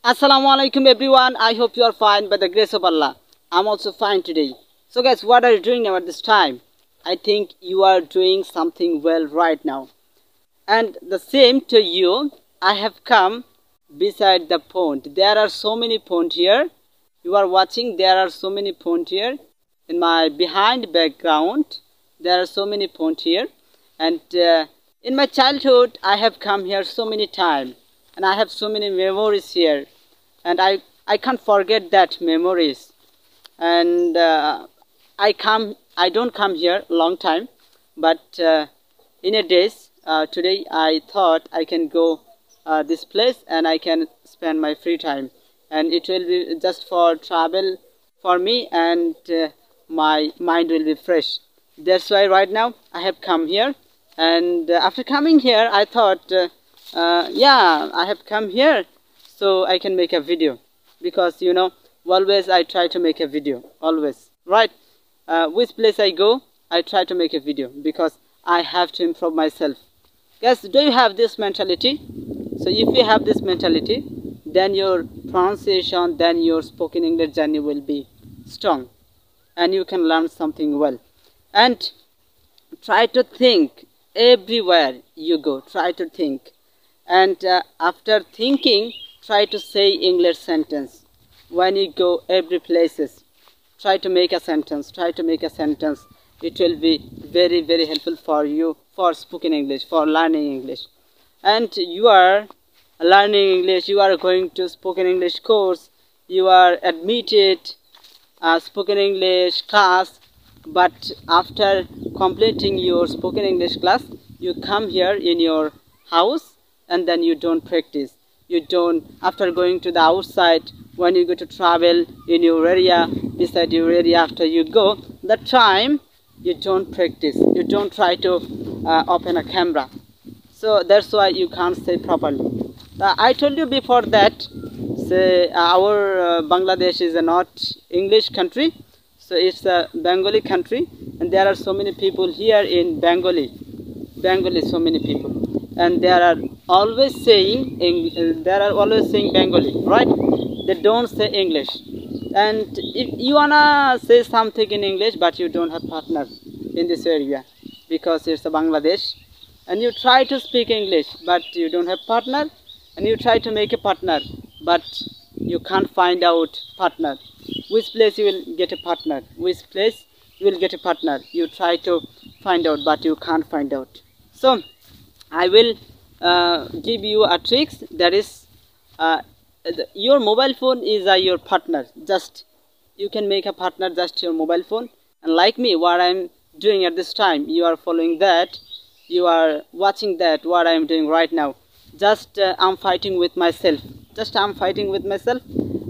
Assalamu alaikum everyone. I hope you are fine by the grace of Allah. I'm also fine today. So guys, what are you doing now at this time? I think you are doing something well right now. And the same to you, I have come beside the pond. There are so many pond here. You are watching, there are so many pond here. In my behind background, there are so many pond here. And in my childhood, I have come here so many times. And I have so many memories here. And I can't forget that memories. And I don't come here long time, but in a days today I thought I can go this place and I can spend my free time, and it will be just for travel for me, and my mind will be fresh. That's why right now I have come here, and after coming here I thought yeah, I have come here so I can make a video, because always I try to make a video, always, right? Which place I go, I try to make a video, because I have to improve myself. Guys, do you have this mentality? So if you have this mentality, then your pronunciation, then your spoken English journey will be strong, and you can learn something well. And try to think everywhere you go, try to think. And after thinking, try to say English sentence. When you go every places, try to make a sentence, It will be very, very helpful for you for spoken English, for learning English. And you are learning English, you are going to spoken English course, you are admitted spoken English class, but after completing your spoken English class, you come here in your house and then you don't practice. You don't, after going to the outside, when you go to travel in your area, beside your area, after you go, that time you don't practice, you don't try to open a camera. So that's why you can't say properly. I told you before that, say our Bangladesh is a not English country, so it's a Bengali country, and there are so many people here in Bengali, so many people, and they are always saying Bengali, right? They don't say English. And if you wanna say something in English, but you don't have partner in this area, because it's a Bangladesh, and you try to speak English, but you don't have partner, and you try to make a partner, but you can't find out partner. Which place you will get a partner? Which place you will get a partner? You try to find out, but you can't find out. So I will give you a trick, that is your mobile phone is your partner. Just you can make a partner, just your mobile phone. And like me, what I'm doing at this time, you are following that, you are watching that, what I'm doing right now. Just I'm fighting with myself,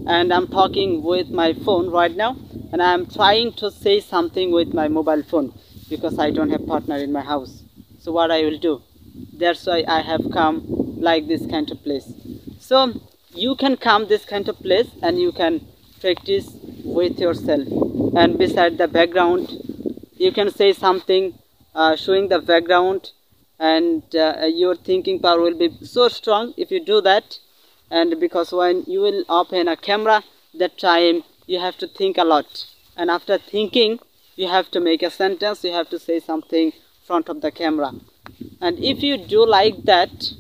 and I'm talking with my phone right now, and I'm trying to say something with my mobile phone, because I don't have partner in my house. So what I will do, that's why I have come like this kind of place. So you can come this kind of place and you can practice with yourself, and beside the background you can say something, showing the background, and your thinking power will be so strong if you do that. And because when you will open a camera, that time you have to think a lot, and after thinking you have to make a sentence, you have to say something in front of the camera. And if you do like that,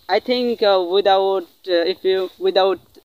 I think without